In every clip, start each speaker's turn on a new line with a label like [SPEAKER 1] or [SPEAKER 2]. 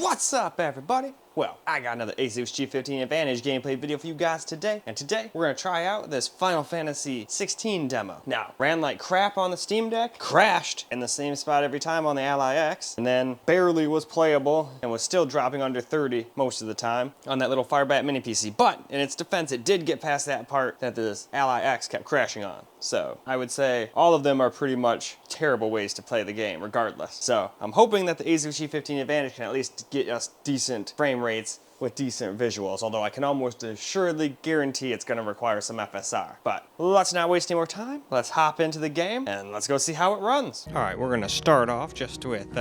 [SPEAKER 1] What's up, everybody? Well, I got another Asus G15 Advantage gameplay video for you guys today, and today we're gonna try out this Final Fantasy XVI demo. Now, ran like crap on the Steam Deck, crashed in the same spot every time on the Ally X, and then barely was playable and was still dropping under 30 most of the time on that little Firebat mini PC. But in its defense, it did get past that part that this Ally X kept crashing on. So I would say all of them are pretty much terrible ways to play the game regardless. So I'm hoping that the Asus G15 Advantage can at least get us decent frame rates with decent visuals, although I can almost assuredly guarantee it's going to require some FSR. But let's not waste any more time. Let's hop into the game and let's go see how it runs. All right, we're going to start off just with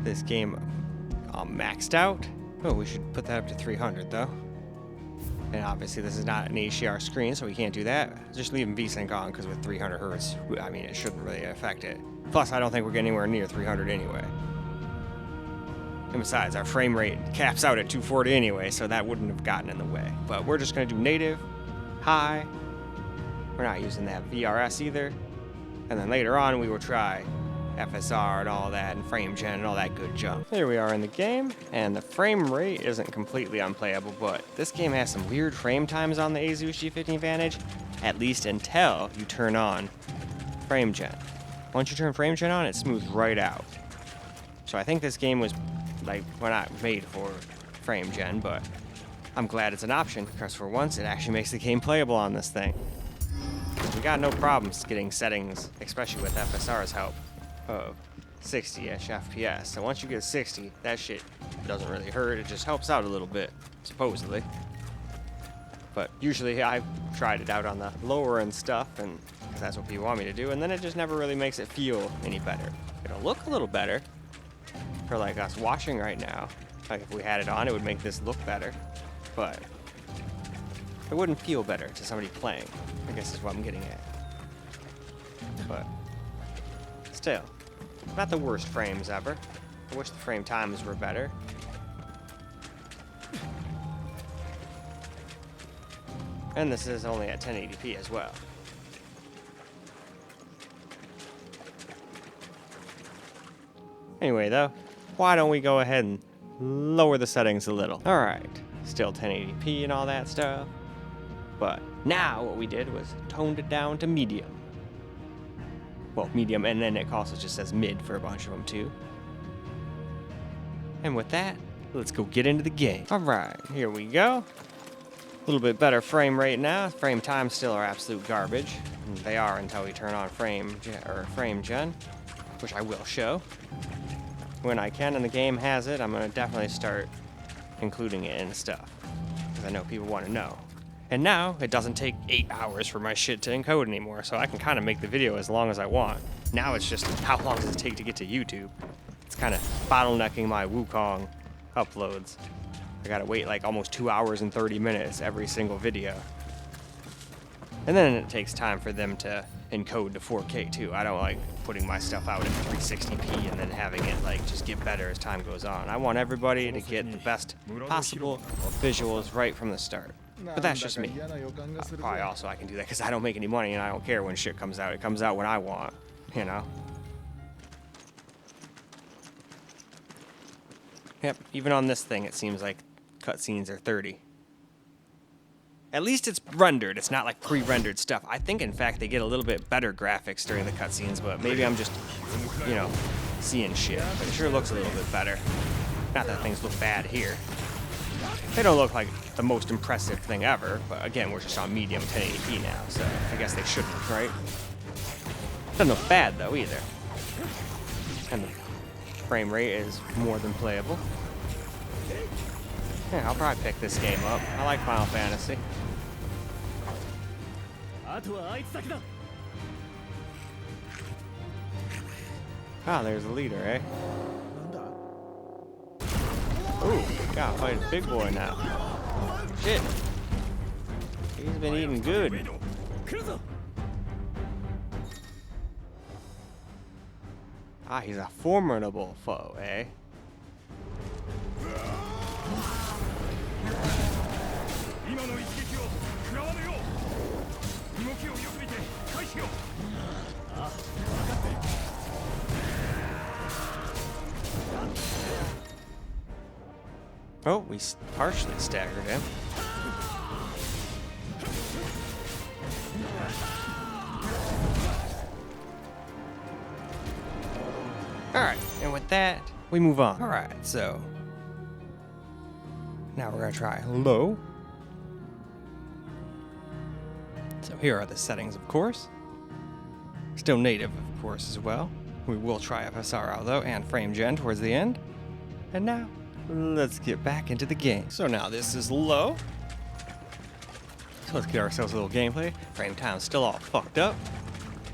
[SPEAKER 1] this game maxed out. Oh, we should put that up to 300 though. And obviously this is not an HDR screen, so we can't do that. Just leaving VSync on, because with 300 hertz, I mean, it shouldn't really affect it. Plus, I don't think we're getting anywhere near 300 anyway. And besides, our frame rate caps out at 240 anyway, so that wouldn't have gotten in the way. But we're just gonna do native, high. We're not using that VRS either. And then later on, we will try FSR and all that, and frame gen and all that good junk. Here we are in the game, and the frame rate isn't completely unplayable, but this game has some weird frame times on the Asus G15 Advantage, at least until you turn on frame gen. Once you turn frame gen on, it smooths right out. So I think this game was, like, well, not made for frame gen, but I'm glad it's an option, because for once, it actually makes the game playable on this thing. We got no problems getting settings, especially with FSR's help, of 60-ish FPS. So once you get 60, that shit doesn't really hurt. It just helps out a little bit, supposedly. But usually I've tried it out on the lower end stuff, and because that's what people want me to do, and then it just never really makes it feel any better. It'll look a little better for like us watching right now. Like if we had it on, it would make this look better, but it wouldn't feel better to somebody playing, I guess is what I'm getting at. But still, not the worst frames ever. I wish the frame times were better. And this is only at 1080p as well. Anyway though, why don't we go ahead and lower the settings a little. Alright, still 1080p and all that stuff. But now what we did was toned it down to medium. Well, medium, and then it also just says mid for a bunch of them too. And with that, let's go get into the game. Alright, here we go. A little bit better frame rate now. Frame times still are absolute garbage. And they are until we turn on frame gen, which I will show when I can, and the game has it. I'm gonna definitely start including it in stuff, because I know people want to know. And now, it doesn't take 8 hours for my shit to encode anymore, so I can kind of make the video as long as I want. Now it's just, how long does it take to get to YouTube? It's kind of bottlenecking my Wukong uploads. I gotta wait like almost 2 hours and 30 minutes every single video. And then it takes time for them to encode to 4K too. I don't like putting my stuff out at 360p and then having it like just get better as time goes on. I want everybody to get the best possible visuals right from the start. But that's just me. Probably also I can do that because I don't make any money and I don't care when shit comes out. It comes out when I want, you know? Yep, even on this thing it seems like cutscenes are 30. At least it's rendered. It's not like pre-rendered stuff. I think, in fact, they get a little bit better graphics during the cutscenes, but maybe I'm just, you know, seeing shit. But it sure looks a little bit better. Not that things look bad here. They don't look like the most impressive thing ever, but again, we're just on medium 1080p now, so I guess they shouldn't, right? Doesn't look bad, though, either. And the frame rate is more than playable. Yeah, I'll probably pick this game up. I like Final Fantasy. Ah, there's the leader, eh? Ooh, gotta fight a big boy now. Shit. He's been eating good. Ah, he's a formidable foe, eh? Oh, we partially staggered him. Alright, and with that, we move on. Alright, so now we're going to try low. So here are the settings, of course. Still native, of course, as well. We will try FSR out, though, and frame gen towards the end. And now, let's get back into the game. So now this is low. So let's get ourselves a little gameplay. Frame time's still all fucked up.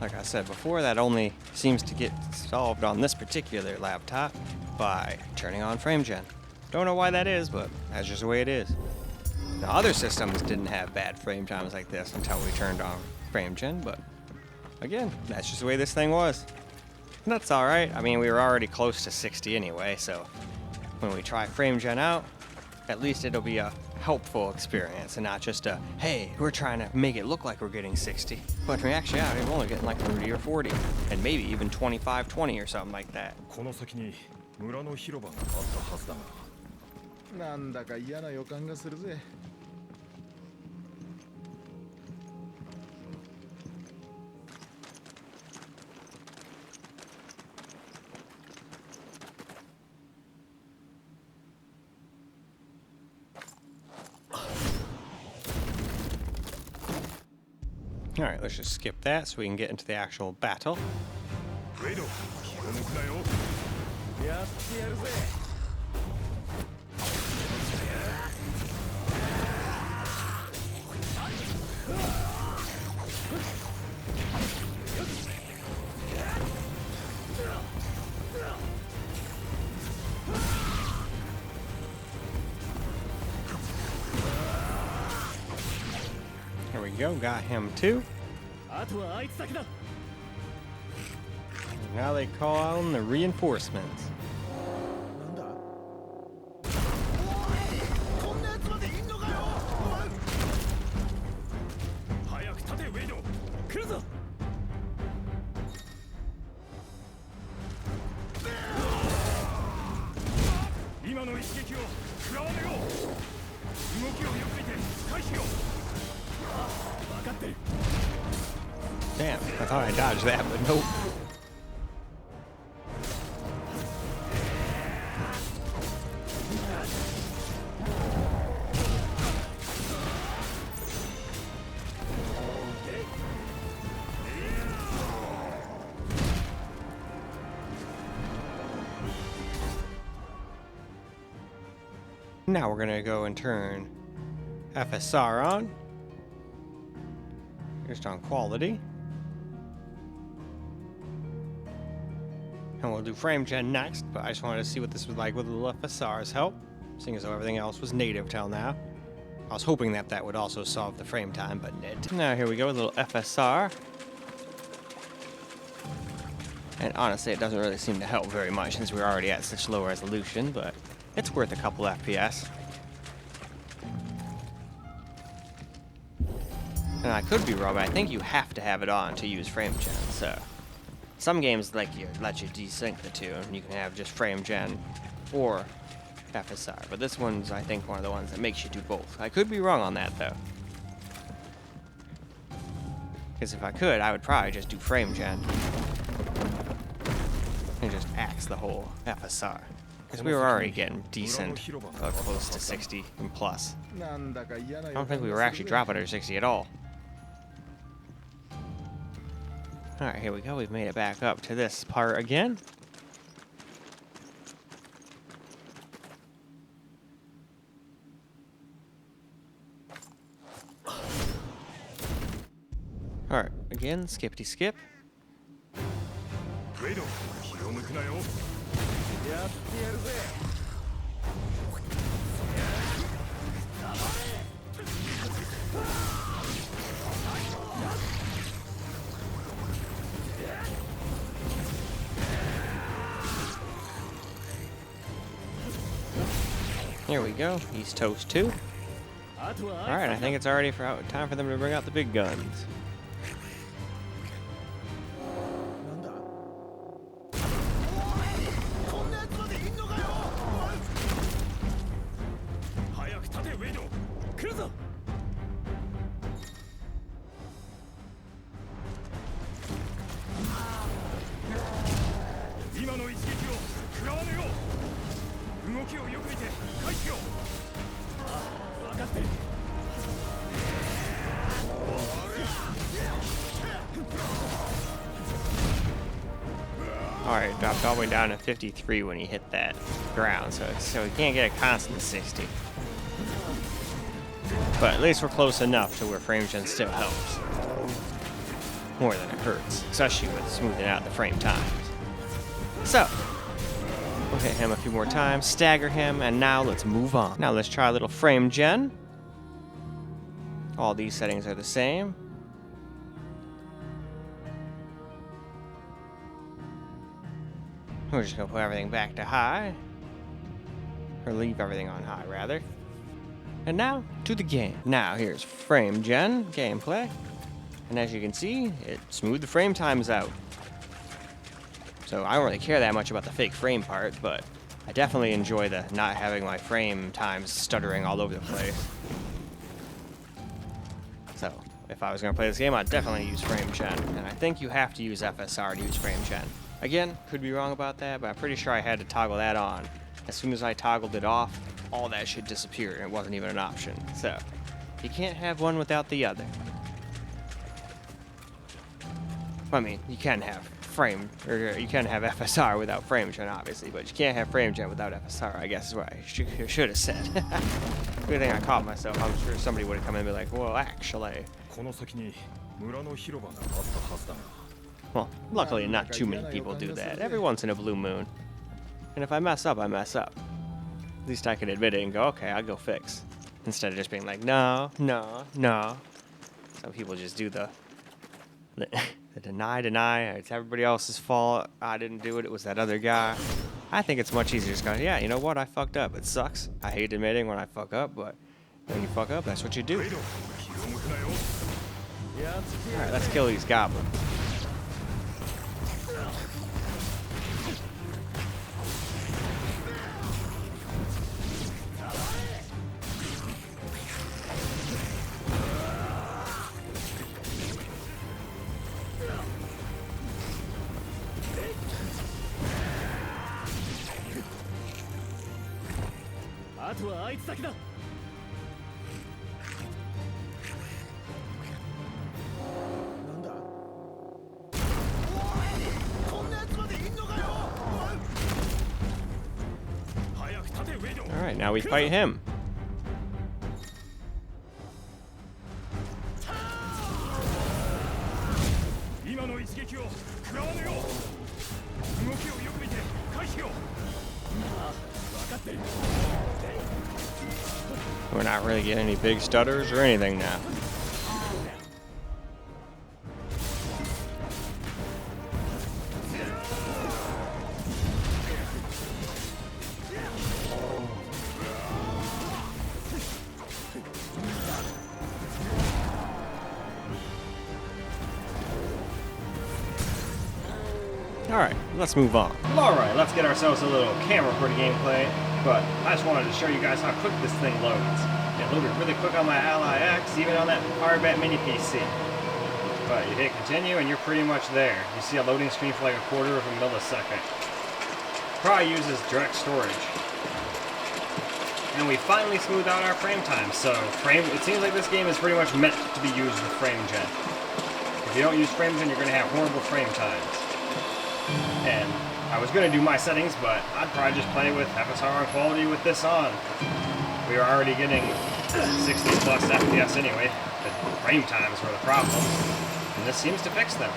[SPEAKER 1] Like I said before, that only seems to get solved on this particular laptop by turning on frame gen. Don't know why that is, but that's just the way it is. Now, other systems didn't have bad frame times like this until we turned on frame gen, but again, that's just the way this thing was. And that's alright. I mean, we were already close to 60 anyway, so when we try frame gen out, at least it'll be a helpful experience and not just a, hey, we're trying to make it look like we're getting 60. But in actuality, we're only getting like 30 or 40, and maybe even 25, 20 or something like that. Alright, let's just skip that so we can get into the actual battle. There we go, got him too. Now they call on the reinforcements. Damn, I thought I dodged that, but nope. Now we're gonna go and turn FSR on. Just on quality. And we'll do frame gen next, but I just wanted to see what this was like with a little FSR's help, seeing as though everything else was native till now. I was hoping that that would also solve the frame time, but it. Now here we go with a little FSR. And honestly, it doesn't really seem to help very much since we're already at such low resolution, but it's worth a couple FPS. And I could be wrong, but I think you have to have it on to use frame gen, so. Some games let you desync the two, and you can have just frame gen or FSR, but this one's, I think, one of the ones that makes you do both. I could be wrong on that, though. Because if I could, I would probably just do frame gen and just axe the whole FSR. Because we were already getting decent, close to 60 and plus. I don't think we were actually dropping under 60 at all. Alright, here we go. We've made it back up to this part again. Alright, again, skippity skip. Here we go. He's toast too. Alright, I think it's already time for them to bring out the big guns. Alright, dropped all the way down to 53 when he hit that ground, so he can't get a constant 60. But at least we're close enough to where frame gen still helps. More than it hurts, especially with smoothing out the frame times. So, we'll hit him a few more times, stagger him, and now let's move on. Now let's try a little frame gen. All these settings are the same. We're just gonna put everything back to high. Or leave everything on high, rather. And now, to the game. Now, here's frame gen, gameplay. And as you can see, it smoothed the frame times out. So I don't really care that much about the fake frame part, but I definitely enjoy the not having my frame times stuttering all over the place. So, if I was gonna play this game, I'd definitely use frame gen. And I think you have to use FSR to use frame gen. Again, could be wrong about that, but I'm pretty sure I had to toggle that on. As soon as I toggled it off, all that should disappear, and it wasn't even an option. So, you can't have one without the other. I mean, you can have you can have FSR without frame gen, obviously, but you can't have frame gen without FSR, I guess is what I should have said. Good thing I caught myself. I'm sure somebody would have come in and be like, well, actually. Well, luckily not too many people do that. Every once in a blue moon. And if I mess up, I mess up. At least I can admit it and go, okay, I'll go fix. Instead of just being like, no, no, no. Some people just do the deny. It's everybody else's fault. I didn't do it. It was that other guy. I think it's much easier just going, yeah, you know what? I fucked up. It sucks. I hate admitting when I fuck up, but when you fuck up, that's what you do. Alright, let's kill these goblins. Alright, now we fight him. We're not really getting any big stutters or anything now. Alright, let's move on. Alright, let's get ourselves a little camera for the gameplay, but I just wanted to show you guys how quick this thing loads. It loaded really quick on my Ally X, even on that Firebat mini PC. But you hit continue and you're pretty much there. You see a loading screen for like a quarter of a millisecond. Probably uses direct storage. And we finally smoothed out our frame time, so it seems like this game is pretty much meant to be used with frame gen. If you don't use frame gen, you're going to have horrible frame times. And I was going to do my settings, but I'd probably just play with FSR on quality with this on. We are already getting 60 plus FPS anyway. The frame times were the problem, and this seems to fix them.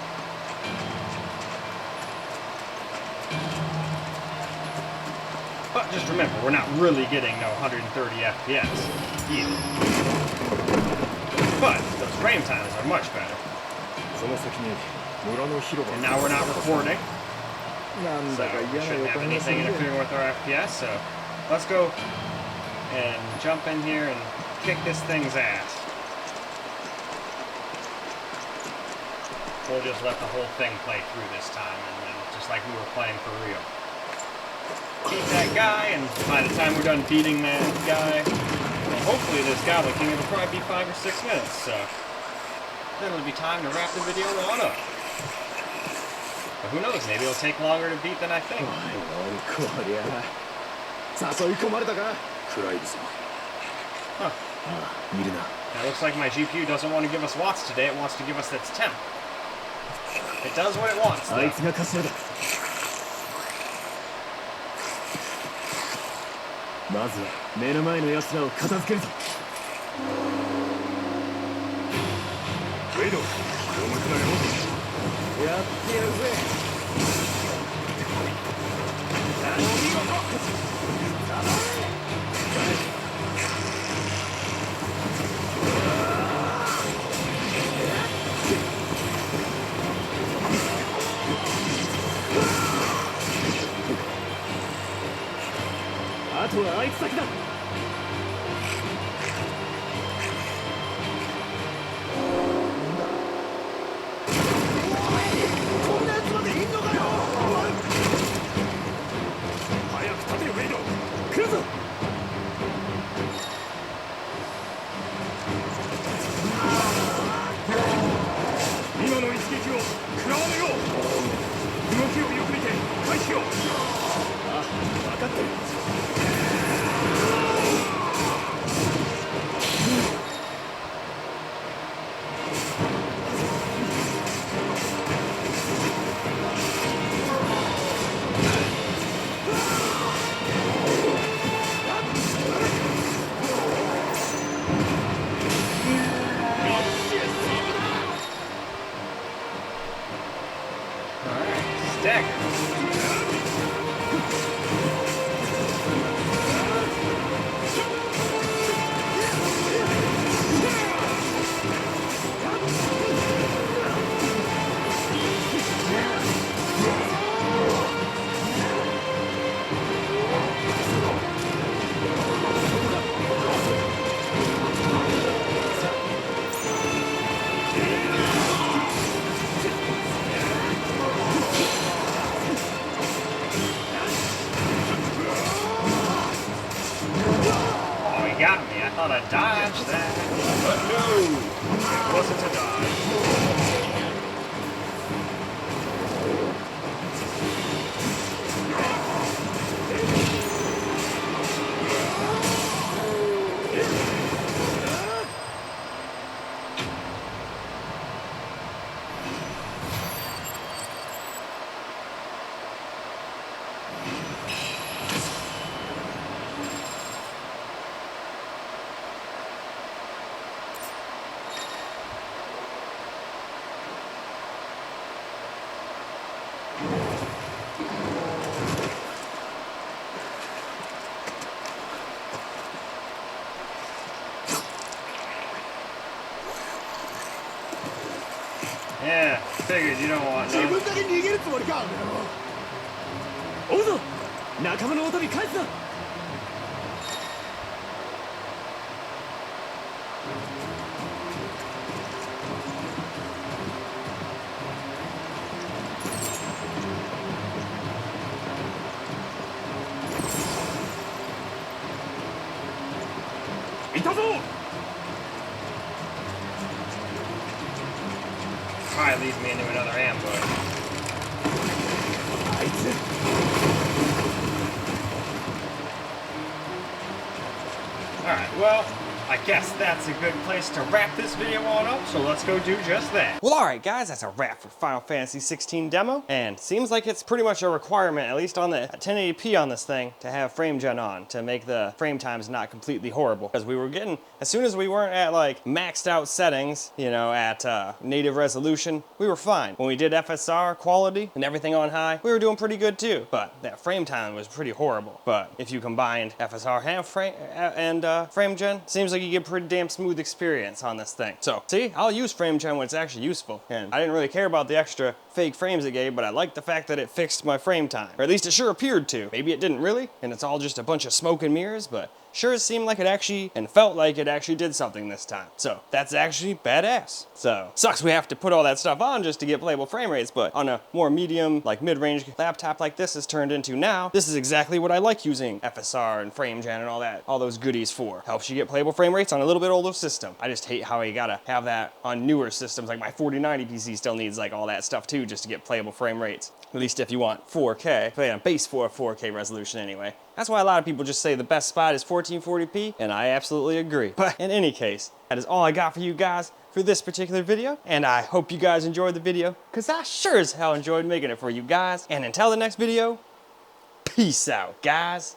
[SPEAKER 1] But just remember, we're not really getting no 130 FPS either. But those frame times are much better. And now we're not recording, so we shouldn't have anything interfering with our FPS, so let's go and jump in here and kick this thing's ass. We'll just let the whole thing play through this time, and then just like we were playing for real. Beat that guy, and by the time we're done beating that guy, well, hopefully this Goblin King will probably be 5 or 6 minutes, so then it'll be time to wrap the video on up. But who knows, maybe it'll take longer to beat than I think. Huh. It looks like my GPU doesn't want to give us watts today, it wants to give us its temp. It does what it wants, though.
[SPEAKER 2] まずは目の前の奴らを片付けるぞ。ウェイド、重くなれろ。やってやるぜ。お見事。あとはあいつ先だ。こんなやつまでいんのかよ。早く立てよウェイド。来るぞ。今の一撃を食らわねよう。動きをよく見て回避しよう。あ、分かってる。
[SPEAKER 1] Got me. I thought I dodged that. But no, it wasn't a dodge. Yeah, figured you don't want none. 追うぞ、仲間の音に返すな。いたぞ。Probably leads me into another ambush. Alright, well, I guess that's a good place to wrap this video on up, so let's go do just that. Well, alright guys, that's a wrap for Final Fantasy XVI demo, and seems like it's pretty much a requirement, at least on the 1080p on this thing, to have frame gen on, to make the frame times not completely horrible. Because we were getting, as soon as we weren't at like maxed out settings, you know, at native resolution, we were fine. When we did FSR quality and everything on high, we were doing pretty good too, but that frame time was pretty horrible. But if you combined FSR and frame gen, seems like you get pretty damn smooth experience on this thing. So, see, I'll use frame gen when it's actually useful. And I didn't really care about the extra fake frames it gave, but I liked the fact that it fixed my frame time. Or at least it sure appeared to. Maybe it didn't really, and it's all just a bunch of smoke and mirrors, but sure it seemed like it actually, and felt like it actually did something this time. So, that's actually badass. So, sucks we have to put all that stuff on just to get playable frame rates, but on a more medium, like mid-range laptop like this is turned into now, this is exactly what I like using FSR and frame gen and all those goodies for. Helps you get playable frame rates on a little bit older system. I just hate how you gotta have that on newer systems, like my 4090 PC still needs like all that stuff too do just to get playable frame rates. At least if you want 4K, play on base 4K resolution anyway. That's why a lot of people just say the best spot is 1440p, and I absolutely agree. But in any case, that is all I got for you guys for this particular video, and I hope you guys enjoyed the video, because I sure as hell enjoyed making it for you guys. And until the next video, peace out, guys.